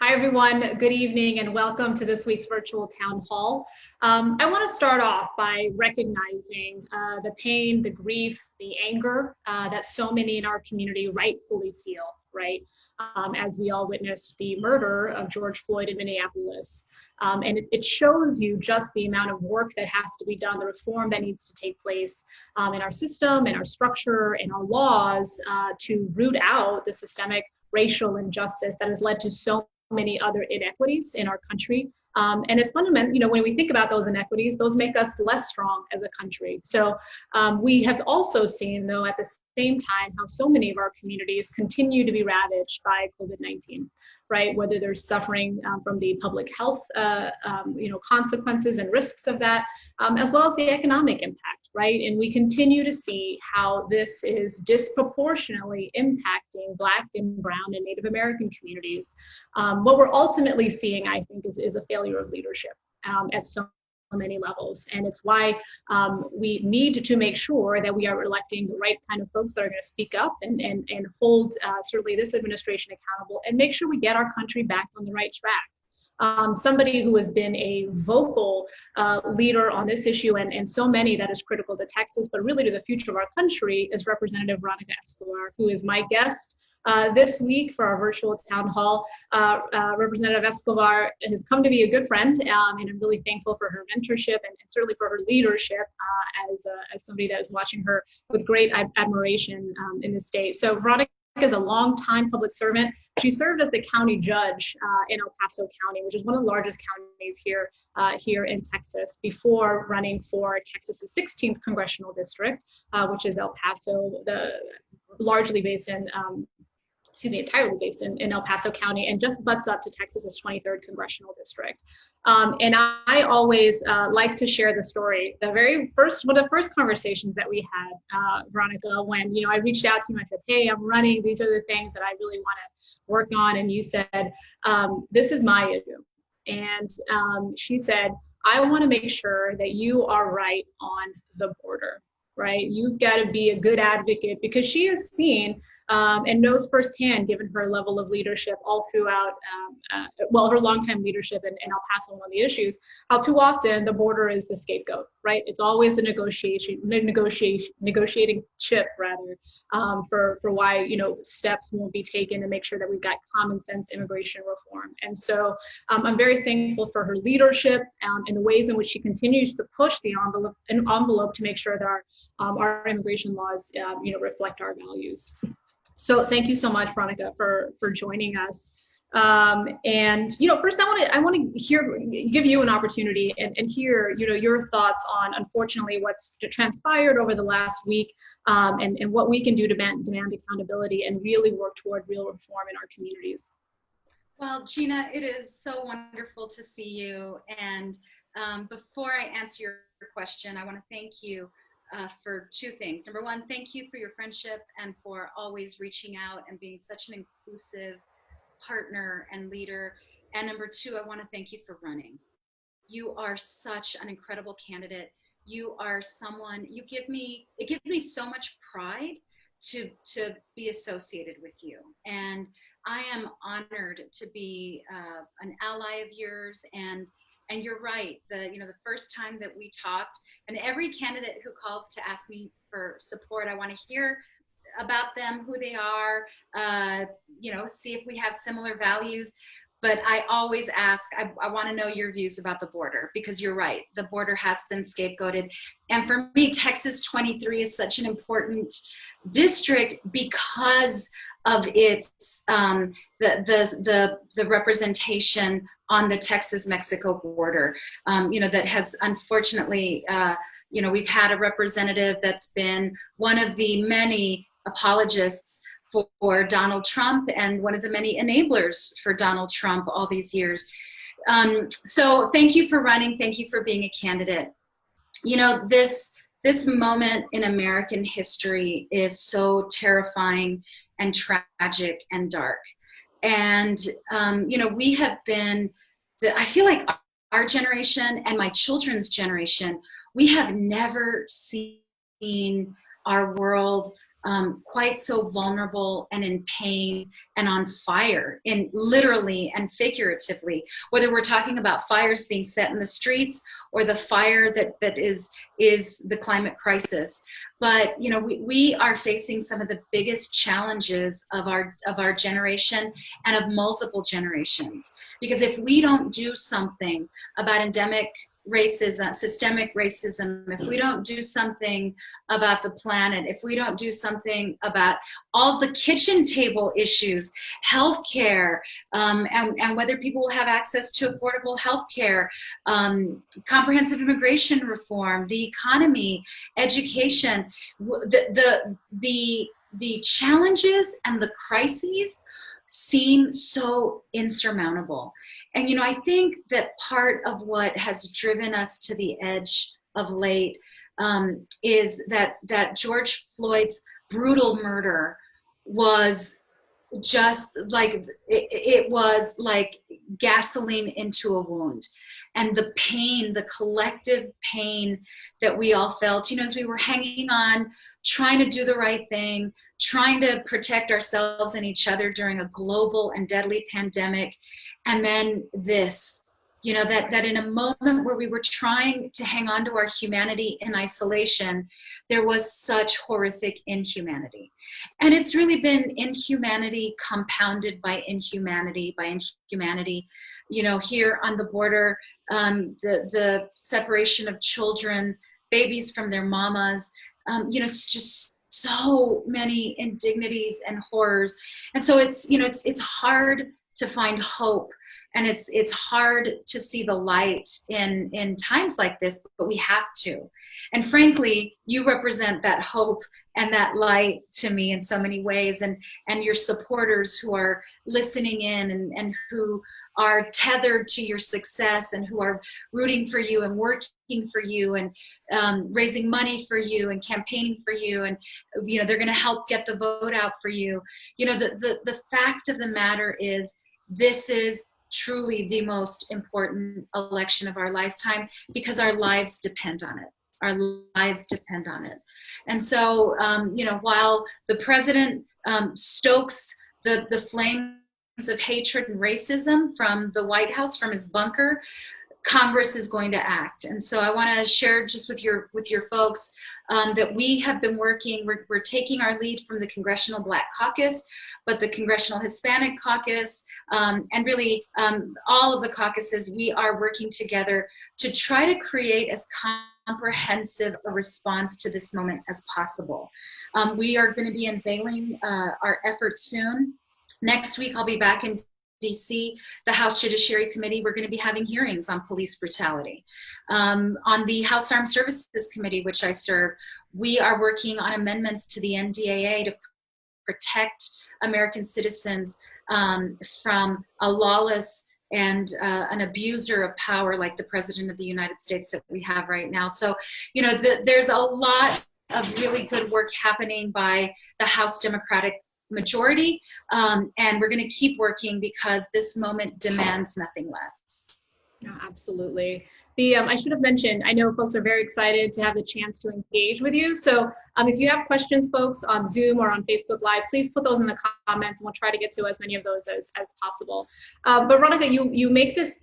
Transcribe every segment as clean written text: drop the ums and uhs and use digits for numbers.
Hi, everyone. Good evening and welcome to this week's virtual town hall. I want to start off by recognizing the pain, the grief, the anger that so many in our community rightfully feel, right? As we all witnessed the murder of George Floyd in Minneapolis. And it shows you just the amount of work that has to be done, the reform that needs to take place in our system, in our structure, in our laws to root out the systemic racial injustice that has led to so many other inequities in our country. And it's fundamental, when we think about those inequities, those make us less strong as a country. So we have also seen, though, at the same time, how so many of our communities continue to be ravaged by COVID-19, right? Whether they're suffering from the public health, consequences and risks of that, as well as the economic impact, right? And we continue to see how this is disproportionately impacting Black and Brown and Native American communities. What we're ultimately seeing, I think, is a failure of leadership at so many levels. And it's why we need to make sure that we are electing the right kind of folks that are going to speak up and hold certainly this administration accountable and make sure we get our country back on the right track. Somebody who has been a vocal leader on this issue and so many that is critical to Texas, but really to the future of our country, is Representative Veronica Escobar, who is my guest this week for our virtual town hall. Representative Escobar has come to be a good friend, and I'm really thankful for her mentorship and certainly for her leadership as somebody that is watching her with great admiration in the state. So Veronica is a longtime public servant. She served as the county judge in El Paso County, which is one of the largest counties here in Texas, before running for Texas's 16th congressional district, which is El Paso, entirely based in El Paso County, and just butts up to Texas's 23rd congressional district. And I always like to share the story. One of the first conversations that we had, Veronica, when I reached out to you, I said, "Hey, I'm running. These are the things that I really want to work on." And you said, "This is my issue." And she said, "I want to make sure that you are right on the border, right? You've got to be a good advocate," because she has seen and knows firsthand, given her level of leadership all throughout, her longtime leadership in El Paso on the issues, how too often the border is the scapegoat, right? It's always the negotiating chip, rather, for why steps won't be taken to make sure that we've got common sense immigration reform. And so I'm very thankful for her leadership and the ways in which she continues to push the envelope to make sure that our immigration laws reflect our values. So thank you so much, Veronica, for joining us. And first I want to give you an opportunity and hear your thoughts on, unfortunately, what's transpired over the last week, and what we can do to demand accountability and really work toward real reform in our communities. Well, Gina, it is so wonderful to see you. And before I answer your question, I want to thank you for two things. Number one, thank you for your friendship and for always reaching out and being such an inclusive partner and leader. And number two, I want to thank you for running. You are such an incredible candidate. You are someone, it gives me so much pride to be associated with you. And I am honored to be an ally of yours. And you're right, the first time that we talked, and every candidate who calls to ask me for support, I want to hear about them, who they are, see if we have similar values. But I always ask, I want to know your views about the border, because you're right, the border has been scapegoated. And for me, Texas 23 is such an important district because of its the representation on the Texas-Mexico border, that has unfortunately, we've had a representative that's been one of the many apologists for Donald Trump and one of the many enablers for Donald Trump all these years. So thank you for running. Thank you for being a candidate. This moment in American history is so terrifying and tragic and dark. And, we have been, I feel like our generation and my children's generation, we have never seen our world quite so vulnerable and in pain and on fire, in literally and figuratively, whether we're talking about fires being set in the streets or the fire that is the climate crisis. But you know, we are facing some of the biggest challenges of our generation and of multiple generations. Because if we don't do something about endemic racism, systemic racism, if we don't do something about the planet, if we don't do something about all the kitchen table issues, healthcare, and whether people will have access to affordable healthcare, comprehensive immigration reform, the economy, education, the challenges and the crises seem so insurmountable. And, you know, I think that part of what has driven us to the edge of late is that George Floyd's brutal murder was just like, it was like gasoline into a wound. And the pain, the collective pain that we all felt, you know, as we were hanging on, trying to do the right thing, trying to protect ourselves and each other during a global and deadly pandemic. And then this, you know, that in a moment where we were trying to hang on to our humanity in isolation, there was such horrific inhumanity. And it's really been inhumanity compounded by inhumanity. You know, here on the border, the separation of children, babies from their mamas, you know, it's just so many indignities and horrors. And so it's, you know, it's hard to find hope, and it's hard to see the light in times like this, but we have to. And frankly, you represent that hope and that light to me in so many ways, and your supporters who are listening in and who are tethered to your success and who are rooting for you and working for you and raising money for you and campaigning for you, and you know, they're going to help get the vote out for you. You know, the fact of the matter is, this is truly the most important election of our lifetime, because our lives depend on it. Our lives depend on it. And so, you know, while the president stokes the flames of hatred and racism from the White House, from his bunker, Congress is going to act. And so I want to share just with your folks that we have been working, we're taking our lead from the Congressional Black Caucus, but the Congressional Hispanic Caucus, and really all of the caucuses, we are working together to try to create as comprehensive a response to this moment as possible. We are going to be unveiling our efforts soon. Next week, I'll be back in DC, the House Judiciary Committee. We're going to be having hearings on police brutality. On the House Armed Services Committee, which I serve, we are working on amendments to the NDAA to protect American citizens from a lawless and an abuser of power like the President of the United States that we have right now. So, you know, there's a lot of really good work happening by the House Democratic majority, and we're going to keep working because this moment demands nothing less. Yeah, absolutely. I should have mentioned, I know folks are very excited to have the chance to engage with you. So if you have questions, folks, on Zoom or on Facebook Live, please put those in the comments and we'll try to get to as many of those as possible. But Veronica, you make this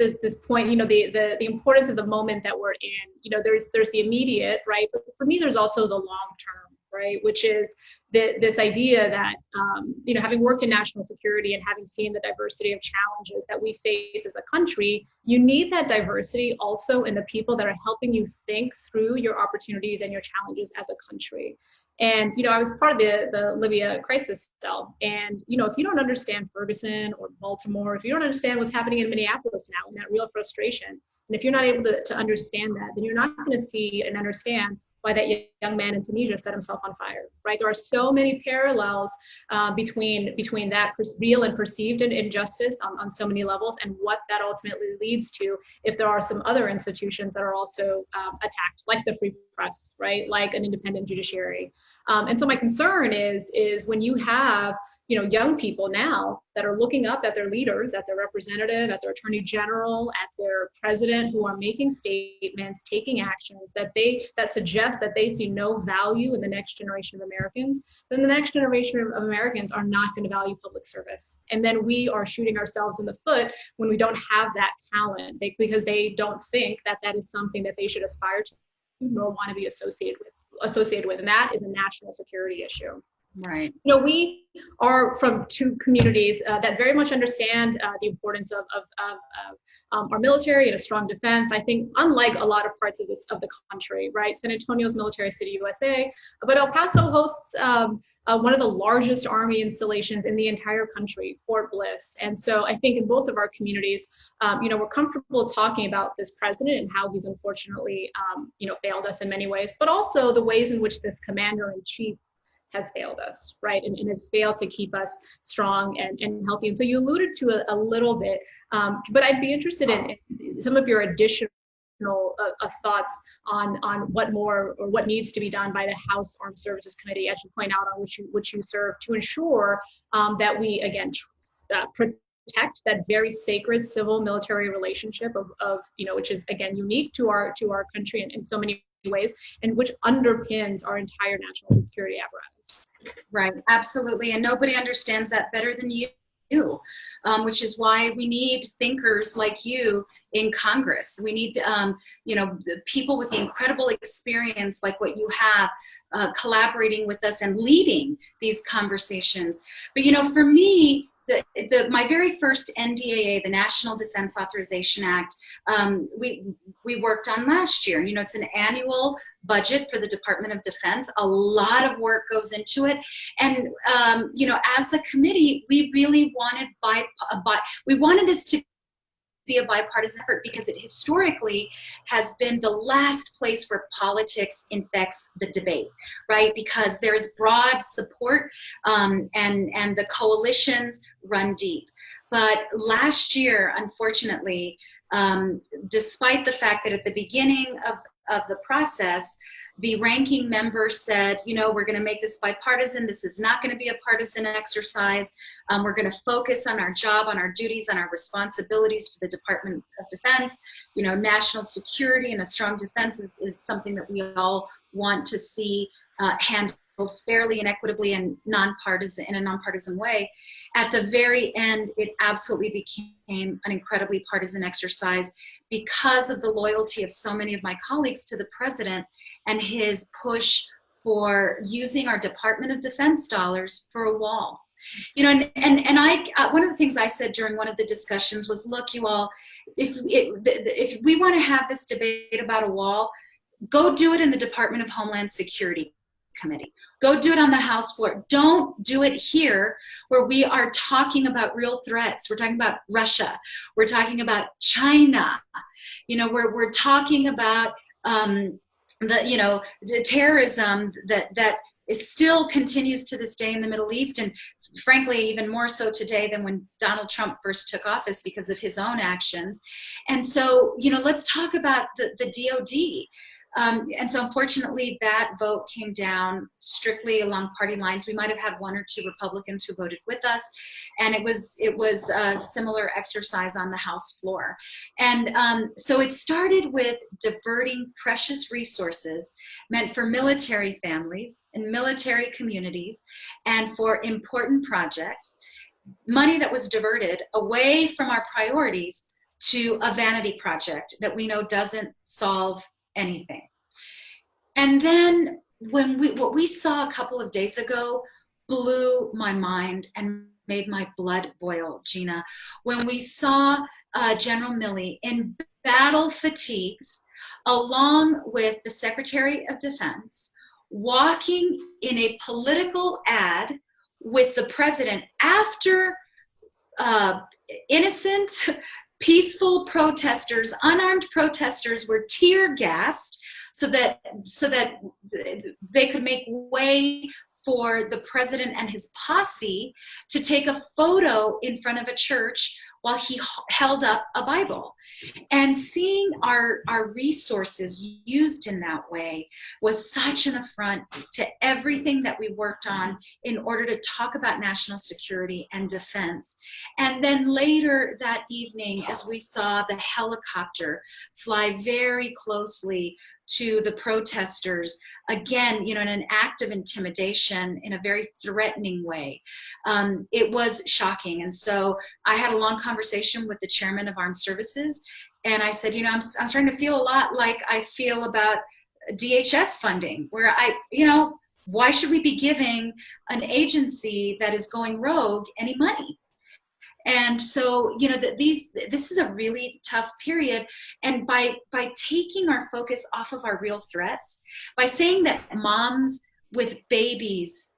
point, you know, the importance of the moment that we're in. You know, there's the immediate, right? But for me, there's also the long term, right? Which is this idea that, you know, having worked in national security and having seen the diversity of challenges that we face as a country, you need that diversity also in the people that are helping you think through your opportunities and your challenges as a country. And, you know, I was part of the Libya crisis cell. And, you know, if you don't understand Ferguson or Baltimore, if you don't understand what's happening in Minneapolis now and that real frustration, and if you're not able to understand that, then you're not going to see and understand why that young man in Tunisia set himself on fire, right? There are so many parallels between that real and perceived injustice on so many levels, and what that ultimately leads to if there are some other institutions that are also attacked, like the free press, right? Like an independent judiciary. And so my concern is when you have young people now that are looking up at their leaders, at their representative, at their attorney general, at their president, who are making statements, taking actions that suggest that they see no value in the next generation of Americans. Then the next generation of Americans are not going to value public service. And then we are shooting ourselves in the foot when we don't have that talent, because they don't think that that is something that they should aspire to nor want to be associated with. And that is a national security issue. Right. We are from two communities that very much understand the importance of our military and a strong defense. I think unlike a lot of parts of the country, right? San Antonio's military city, USA, but El Paso hosts one of the largest Army installations in the entire country, Fort Bliss. And so I think in both of our communities, we're comfortable talking about this president and how he's unfortunately, failed us in many ways, but also the ways in which this commander-in-chief has failed us, right? And has failed to keep us strong and healthy. And so you alluded to it a little bit, but I'd be interested in some of your additional thoughts on what more or what needs to be done by the House Armed Services Committee, as you point out, on which you serve, to ensure that we, again, protect that very sacred civil-military relationship of which is, again, unique to our country in so many ways, and which underpins our entire national security apparatus. Right, absolutely, and nobody understands that better than you, which is why we need thinkers like you in Congress. We need, people with the incredible experience like what you have, collaborating with us and leading these conversations. But for me, my very first NDAA, the National Defense Authorization Act, we worked on last year. It's an annual budget for the Department of Defense. A lot of work goes into it. And, as a committee, we really wanted this to be a bipartisan effort, because it historically has been the last place where politics infects the debate, right? Because there's broad support and the coalitions run deep. But last year, unfortunately, despite the fact that at the beginning of the process, the ranking member said, we're going to make this bipartisan. This is not going to be a partisan exercise. We're going to focus on our job, on our duties, on our responsibilities for the Department of Defense. National security and a strong defense is something that we all want to see handled fairly and equitably and in a nonpartisan way. At the very end, it absolutely became an incredibly partisan exercise because of the loyalty of so many of my colleagues to the president and his push for using our Department of Defense dollars for a wall. And one of the things I said during one of the discussions was, look, you all, if we want to have this debate about a wall, go do it in the Department of Homeland Security Committee. Go do it on the House floor. Don't do it here, where we are talking about real threats. We're talking about Russia. We're talking about China. We're talking about the terrorism that still continues to this day in the Middle East, and frankly, even more so today than when Donald Trump first took office because of his own actions. And so, let's talk about the DOD. And so unfortunately that vote came down strictly along party lines. We might have had one or two Republicans who voted with us, and it was a similar exercise on the House floor. And so it started with diverting precious resources meant for military families and military communities and for important projects, money that was diverted away from our priorities to a vanity project that we know doesn't solve anything. And then what we saw a couple of days ago blew my mind and made my blood boil, Gina. When we saw General Milley in battle fatigues, along with the Secretary of Defense, walking in a political ad with the president after innocent, peaceful protesters, unarmed protesters were tear gassed so that they could make way for the president and his posse to take a photo in front of a church while he held up a Bible. And seeing our resources used in that way was such an affront to everything that we worked on in order to talk about national security and defense. And then later that evening, as we saw the helicopter fly very closely to the protesters, again, in an act of intimidation in a very threatening way, it was shocking. And so I had a long conversation with the chairman of Armed Services, and I said, I'm starting to feel a lot like I feel about DHS funding, where why should we be giving an agency that is going rogue any money? And so, this is a really tough period. And by taking our focus off of our real threats, by saying that moms with babies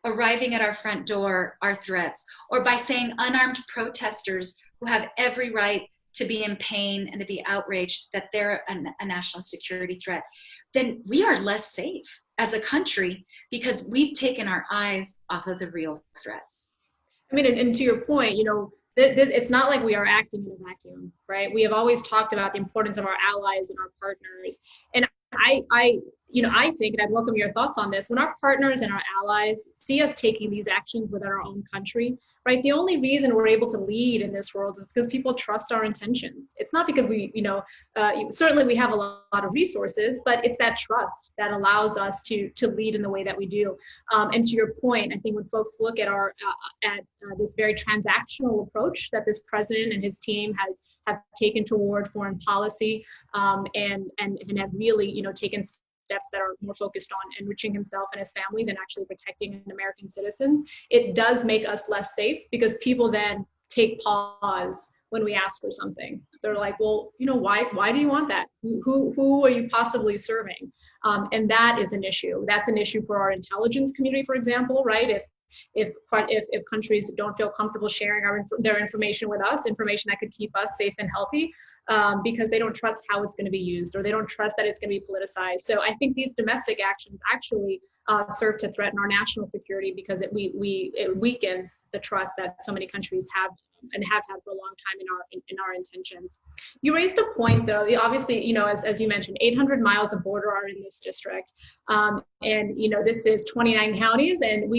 arriving at our front door are threats, or by saying unarmed protesters who have every right to be in pain and to be outraged that they're a national security threat, then we are less safe as a country because we've taken our eyes off of the real threats. I mean, and to your point, it's not like we are acting in a vacuum, right? We have always talked about the importance of our allies and our partners. And I think, and I'd welcome your thoughts on this, when our partners and our allies see us taking these actions within our own country, right? The only reason we're able to lead in this world is because people trust our intentions. It's not because certainly we have a lot of resources, but it's that trust that allows us to lead in the way that we do. And to your point, I think when folks look at this very transactional approach that this president and his team have taken toward foreign policy, and have really, taken steps that are more focused on enriching himself and his family than actually protecting American citizens, it does make us less safe because people then take pause when we ask for something. They're like, well, why do you want that? Who are you possibly serving? And that is an issue. That's an issue for our intelligence community, for example, right? If countries don't feel comfortable sharing their information with us, information that could keep us safe and healthy, because they don't trust how it's going to be used, or they don't trust that it's going to be politicized. So I think these domestic actions actually serve to threaten our national security because it weakens the trust that so many countries have and have had for a long time in our intentions. You raised a point, though. Obviously, as you mentioned, 800 miles of border are in this district, and this is 29 counties, and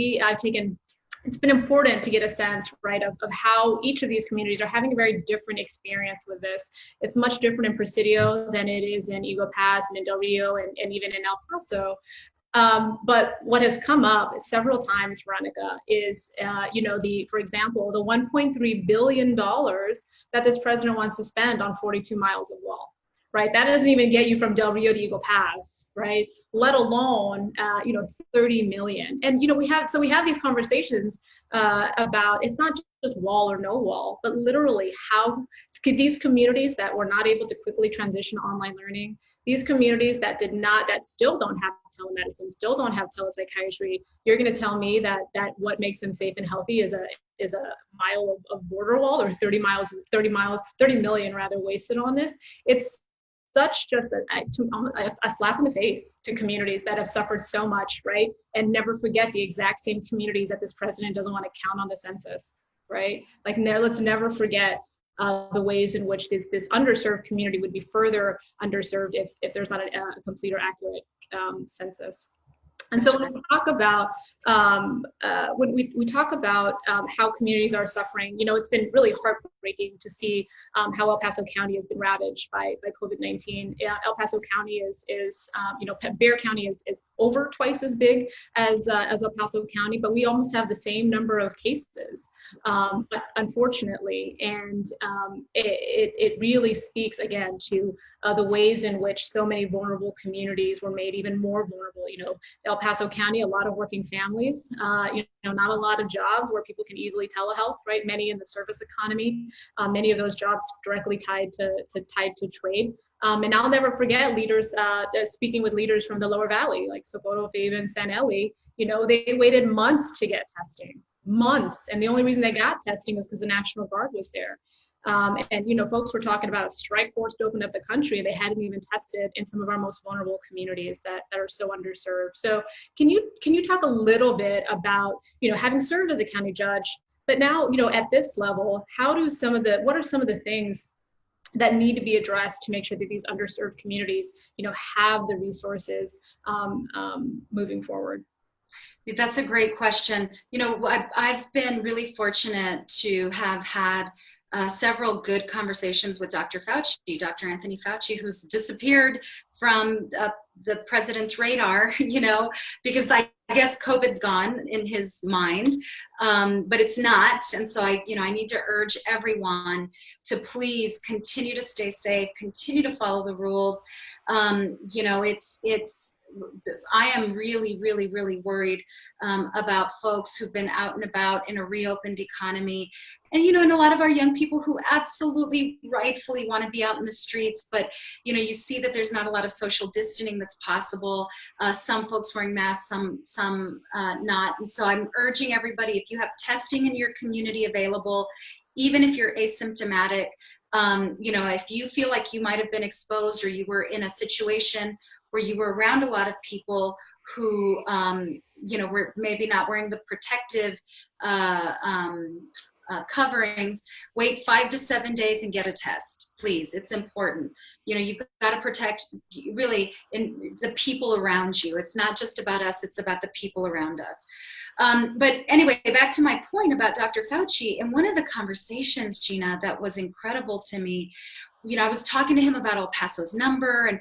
it's been important to get a sense, right, of how each of these communities are having a very different experience with this. It's much different in Presidio than it is in Eagle Pass and in Del Rio and even in El Paso. But what has come up several times, Veronica, is, for example, the $1.3 billion that this president wants to spend on 42 miles of wall. Right, that doesn't even get you from Del Rio to Eagle Pass, right? Let alone, 30 million. And we have these conversations about it's not just wall or no wall, but literally how could these communities that were not able to quickly transition to online learning, these communities that still don't have telemedicine, still don't have telepsychiatry, you're going to tell me that what makes them safe and healthy is a mile of border wall or 30 million rather wasted on this. It's such just a slap in the face to communities that have suffered so much, right? And never forget the exact same communities that this president doesn't want to count on the census, right? Like, let's never forget the ways in which this underserved community would be further underserved if there's not a complete or accurate census. And so when we talk about how communities are suffering, it's been really heartbreaking to see how El Paso County has been ravaged by COVID-19. El Paso County is Bexar County is over twice as big as El Paso County, but we almost have the same number of cases, unfortunately. And it really speaks again to the ways in which so many vulnerable communities were made even more vulnerable. El Paso County, a lot of working families, not a lot of jobs where people can easily telehealth, right? Many in the service economy, many of those jobs directly tied to trade. And I'll never forget leaders, speaking with leaders from the Lower Valley, like Socorro, Fayetteville, and San Eli, they waited months to get testing, months. And the only reason they got testing was because the National Guard was there. And folks were talking about a strike force to open up the country. They hadn't even tested in some of our most vulnerable communities that are so underserved. So can you talk a little bit about, having served as a county judge, But now, at this level, what are some of the things that need to be addressed to make sure that these underserved communities, have the resources moving forward? That's a great question. I've been really fortunate to have had several good conversations with Dr. Fauci, Dr. Anthony Fauci, who's disappeared from the president's radar, because I guess COVID's gone in his mind, but it's not. And so I need to urge everyone to please continue to stay safe, continue to follow the rules. I am really, really, really worried about folks who've been out and about in a reopened economy. And a lot of our young people who absolutely rightfully want to be out in the streets, but you see that there's not a lot of social distancing that's possible. Some folks wearing masks, some not. And so I'm urging everybody, if you have testing in your community available, even if you're asymptomatic, if you feel like you might have been exposed, or you were in a situation where you were around a lot of people who, were maybe not wearing the protective coverings, wait 5 to 7 days and get a test, please. It's important. You've got to protect really the people around you. It's not just about us, it's about the people around us. But anyway, back to my point about Dr. Fauci. And one of the conversations, Gina, that was incredible to me, I was talking to him about El Paso's number, and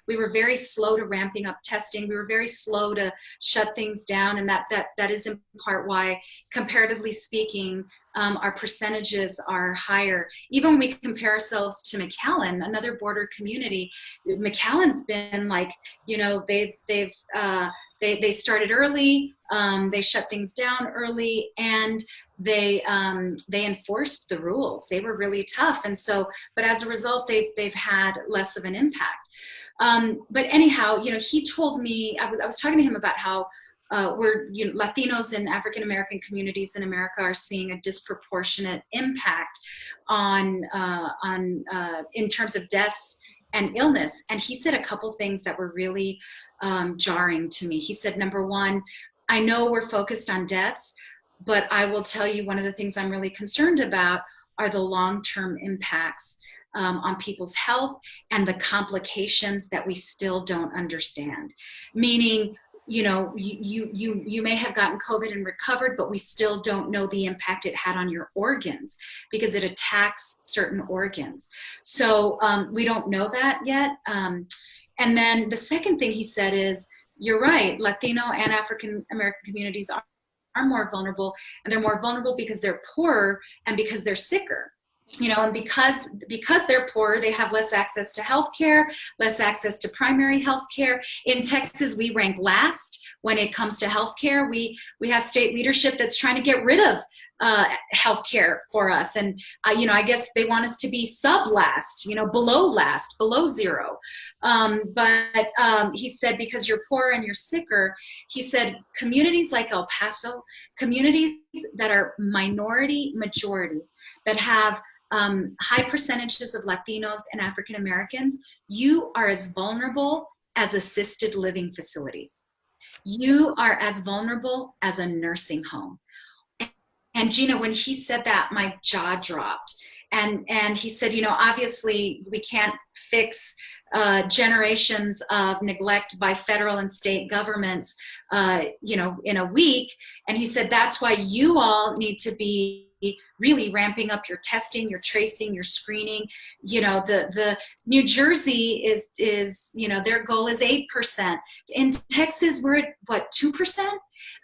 we were very slow to ramping up testing. We were very slow to shut things down. And that is in part why, comparatively speaking, our percentages are higher. Even when we compare ourselves to McAllen, another border community, McAllen's been like, they started early, they shut things down early, and they enforced the rules. They were really tough. And so, but as a result, they've had less of an impact. But anyhow, he told me, I was talking to him about how Latinos and African American communities in America are seeing a disproportionate impact on in terms of deaths and illness. And he said a couple things that were really jarring to me. He said, number one, I know we're focused on deaths, but I will tell you, one of the things I'm really concerned about are the long-term impacts on people's health and the complications that we still don't understand. Meaning, you may have gotten COVID and recovered, but we still don't know the impact it had on your organs, because it attacks certain organs. So we don't know that yet. And then the second thing he said is, you're right, Latino and African American communities are more vulnerable, and they're more vulnerable because they're poorer and because they're sicker. And because they're poor, they have less access to healthcare, less access to primary healthcare. In Texas, we rank last when it comes to healthcare. We have state leadership that's trying to get rid of healthcare for us, and I guess they want us to be sub-last, below last, below zero. But he said, because you're poor and you're sicker, he said communities like El Paso, communities that are minority majority, that have high percentages of Latinos and African Americans, you are as vulnerable as assisted living facilities. You are as vulnerable as a nursing home. And Gina, when he said that, my jaw dropped. And he said, obviously we can't fix generations of neglect by federal and state governments, in a week. And he said, that's why you all need to be really ramping up your testing, your tracing, your screening. The New Jersey is their goal is 8%. In Texas, we're at what, 2%?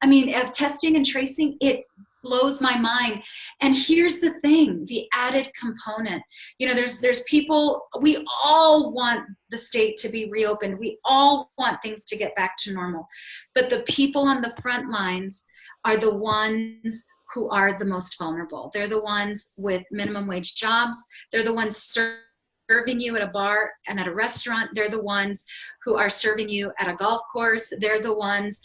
I mean, of testing and tracing, it blows my mind. And here's the thing, the added component, there's people, we all want the state to be reopened. We all want things to get back to normal. But the people on the front lines are the ones who are the most vulnerable. They're the ones with minimum wage jobs. They're the ones serving you at a bar and at a restaurant. They're the ones who are serving you at a golf course. They're the ones,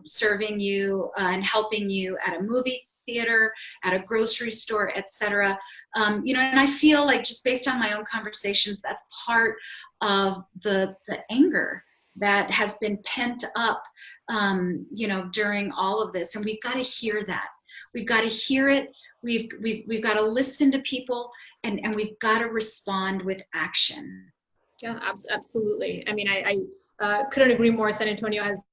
serving you and helping you at a movie theater, at a grocery store, etc. And I feel like, just based on my own conversations, that's part of the anger that has been pent up, during all of this. And we've got to hear that. We've got to hear it. We've got to listen to people, and we've got to respond with action. Yeah, absolutely. I mean, I couldn't agree more. San Antonio has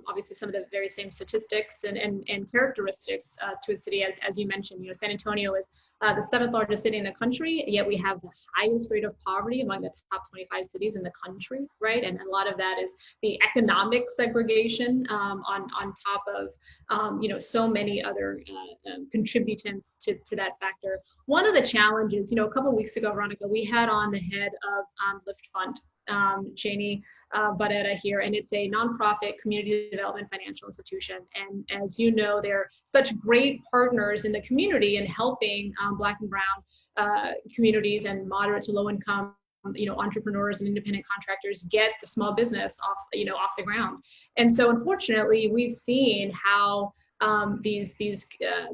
obviously some of the very same statistics and characteristics to a city as you mentioned. You know, San Antonio is the seventh largest city in the country, yet we have the highest rate of poverty among the top 25 cities in the country, right? And a lot of that is the economic segregation on top of, you know, so many other contributors to that factor. One of the challenges, you know, a couple of weeks ago, Veronica, we had on the head of Lift Fund, Janie Barrera here, and it's a nonprofit community development financial institution. And as you know, they're such great partners in the community in helping Black and Brown communities and moderate to low income, you know, entrepreneurs and independent contractors get the small business off, you know, off the ground. And so unfortunately, we've seen how these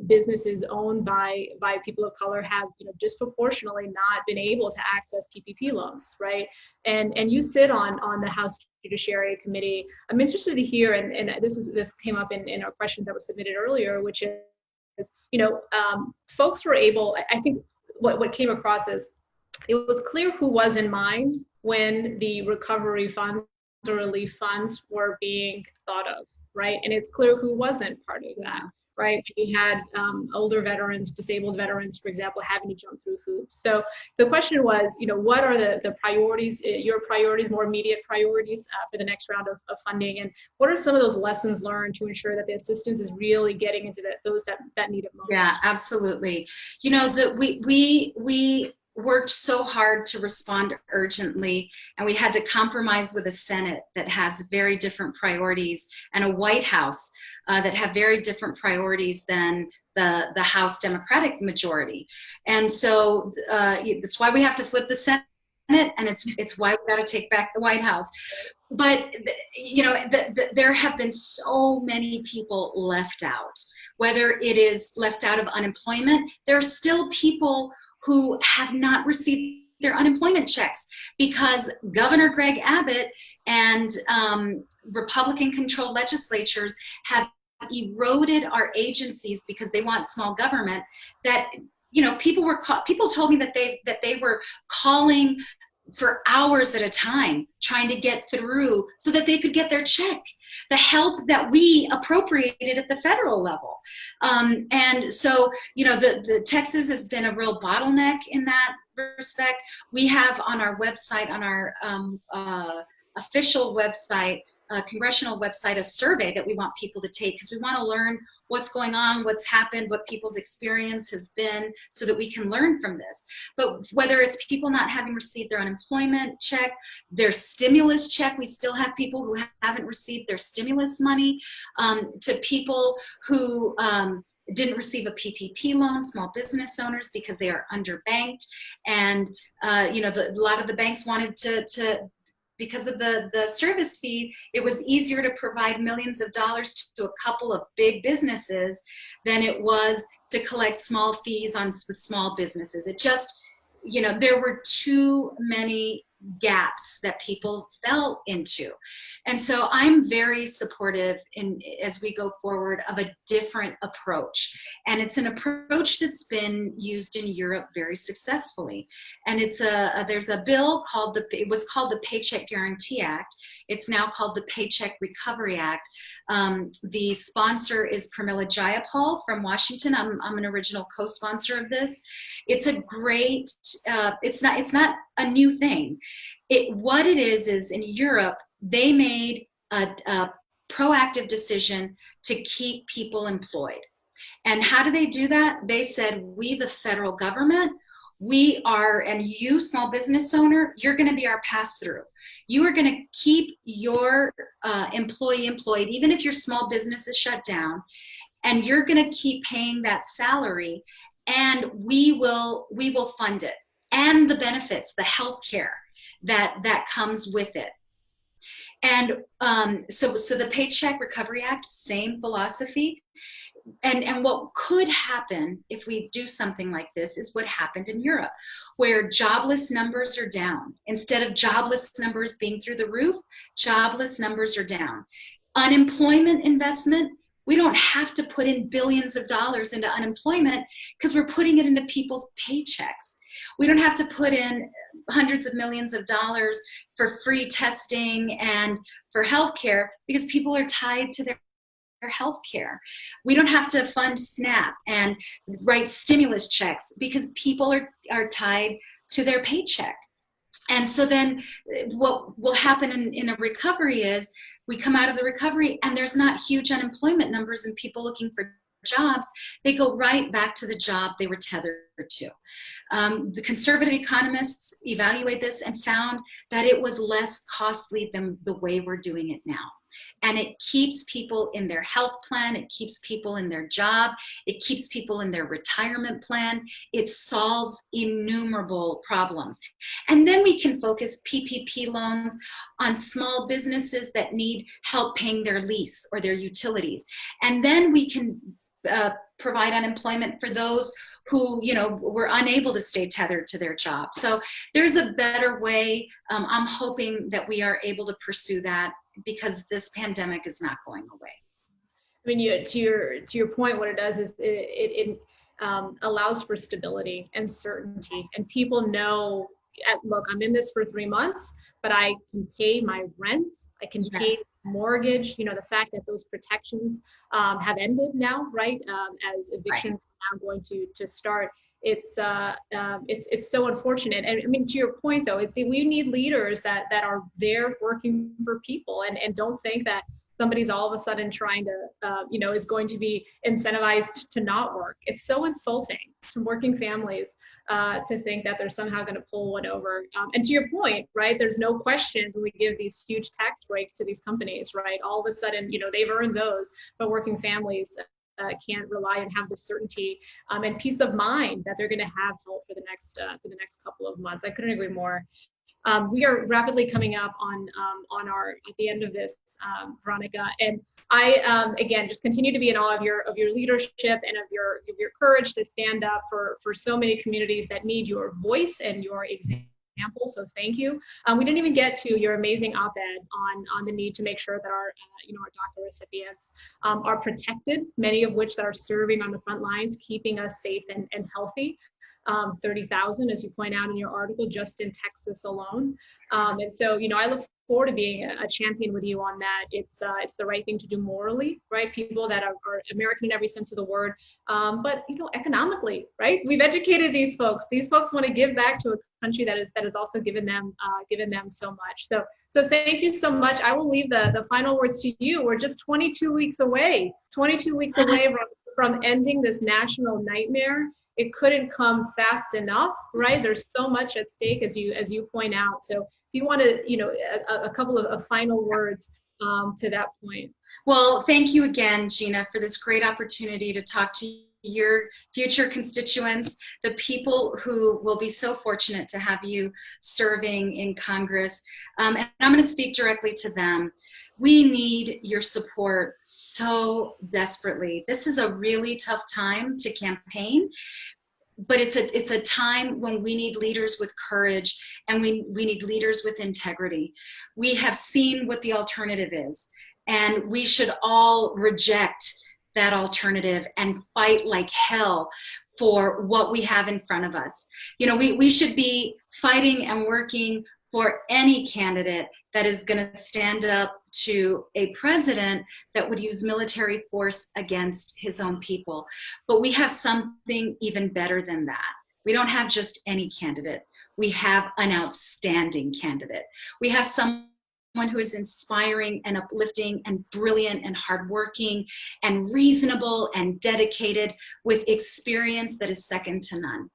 businesses owned by people of color have, you know, disproportionately not been able to access PPP loans, right? And you sit on the House Judiciary Committee. I'm interested to hear, and this came up in our questions that were submitted earlier, which is, you know, folks were able. I think what came across is it was clear who was in mind when the recovery funds or relief funds were being thought of, right? And it's clear who wasn't part of that, right? When you had older veterans, disabled veterans, for example, having to jump through hoops. So the question was, you know, what are the priorities, your priorities, more immediate priorities for the next round of funding? And what are some of those lessons learned to ensure that the assistance is really getting into those that need it most? Yeah, absolutely. You know, we worked so hard to respond urgently, and we had to compromise with a Senate that has very different priorities and a White House that have very different priorities than the House Democratic majority. And so that's why we have to flip the Senate, and it's why we got to take back the White House. But, you know, there have been so many people left out, whether it is left out of unemployment. There are still people who have not received their unemployment checks because Governor Greg Abbott and Republican-controlled legislatures have eroded our agencies because they want small government. That, you know, people told me that they were calling for hours at a time trying to get through so that they could get their check, the help that we appropriated at the federal level. And so, you know, the Texas has been a real bottleneck in that respect. We have on our website, on our official website, congressional website, a survey that we want people to take because we want to learn what's going on, what's happened, what people's experience has been, so that we can learn from this. But whether it's people not having received their unemployment check, their stimulus check, we still have people who haven't received their stimulus money, to people who didn't receive a PPP loan, small business owners, because they are underbanked. And, you know, a lot of the banks wanted to because of the service fee, it was easier to provide millions of dollars to a couple of big businesses than it was to collect small fees with small businesses. It just, you know, there were too many gaps that people fell into. And so I'm very supportive as we go forward of a different approach. And it's an approach that's been used in Europe very successfully. And there's a bill it was called the Paycheck Guarantee Act. It's now called the Paycheck Recovery Act. The sponsor is Pramila Jayapal from Washington. I'm an original co-sponsor of this. It's a great, it's not a new thing. What it is in Europe, they made a proactive decision to keep people employed. And how do they do that? They said, we, the federal government, we are, and you, small business owner, you're going to be our pass-through. You are going to keep your employee employed, even if your small business is shut down, and you're going to keep paying that salary, and we will fund it, and the benefits, the health care that comes with it. And so the Paycheck Recovery Act, same philosophy. And what could happen if we do something like this is what happened in Europe, where jobless numbers are down. Instead of jobless numbers being through the roof, jobless numbers are down. Unemployment investment We don't have to put in billions of dollars into unemployment because we're putting it into people's paychecks. We don't have to put in hundreds of millions of dollars for free testing and for healthcare because people are tied to their health care. We don't have to fund SNAP and write stimulus checks because people are tied to their paycheck. And so then what will happen in a recovery is we come out of the recovery and there's not huge unemployment numbers and people looking for jobs. They go right back to the job they were tethered to. The conservative economists evaluate this and found that it was less costly than the way we're doing it now. And it keeps people in their health plan, it keeps people in their job, it keeps people in their retirement plan, it solves innumerable problems. And then we can focus PPP loans on small businesses that need help paying their lease or their utilities. And then we can provide unemployment for those who, were unable to stay tethered to their job. So there's a better way. I'm hoping that we are able to pursue that because this pandemic is not going away. I mean, to your point, what it does is it allows for stability and certainty, and people know, look, I'm in this for 3 months, but I can pay my rent, I can pay mortgage. The fact that those protections have ended now, right? As evictions are now going to start. It's so unfortunate. And I mean, to your point though, we need leaders that are there working for people and don't think that somebody's all of a sudden trying to, is going to be incentivized to not work. It's so insulting to working families to think that they're somehow going to pull one over. And to your point, right, there's no question when we give these huge tax breaks to these companies, right, all of a sudden, they've earned those, but working families can't rely and have the certainty and peace of mind that they're going to have help for the next couple of months. I couldn't agree more. We are rapidly coming up on at the end of this, Veronica, and I again just continue to be in awe of your leadership and of your courage to stand up for so many communities that need your voice and your example. So thank you. We didn't even get to your amazing op-ed on the need to make sure that our DACA recipients are protected, many of which that are serving on the front lines, keeping us safe and healthy. 30,000, as you point out in your article, just in Texas alone. And so, I look forward to being a champion with you on that. It's the right thing to do morally, right? People that are American in every sense of the word, but economically, right? We've educated these folks. These folks want to give back to a country that is also given them so much. So thank you so much. I will leave the final words to you. We're just 22 weeks away from ending this national nightmare. It couldn't come fast enough, right? There's so much at stake, as you point out. So if you want to, a couple of final words to that point. Well, thank you again, Gina, for this great opportunity to talk to your future constituents, the people who will be so fortunate to have you serving in Congress. And I'm going to speak directly to them. We need your support so desperately. This is a really tough time to campaign, but it's a time when we need leaders with courage and we need leaders with integrity. We have seen what the alternative is, and we should all reject that alternative and fight like hell for what we have in front of us. We should be fighting and working for any candidate that is going to stand up to a president that would use military force against his own people. But we have something even better than that. We don't have just any candidate. We have an outstanding candidate. We have someone who is inspiring and uplifting and brilliant and hardworking and reasonable and dedicated with experience that is second to none.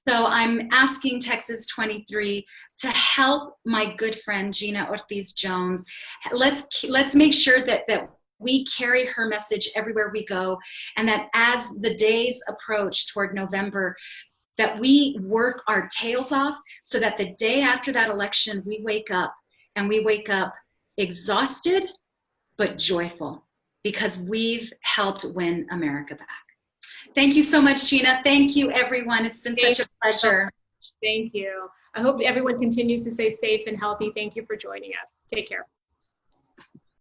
So I'm asking Texas 23 to help my good friend Gina Ortiz Jones. Let's make sure that we carry her message everywhere we go, and that as the days approach toward November, that we work our tails off so that the day after that election, we wake up exhausted but joyful because we've helped win America back. Thank you so much, Gina. Thank you, everyone. It's been such a pleasure. Thank you. I hope everyone continues to stay safe and healthy. Thank you for joining us. Take care.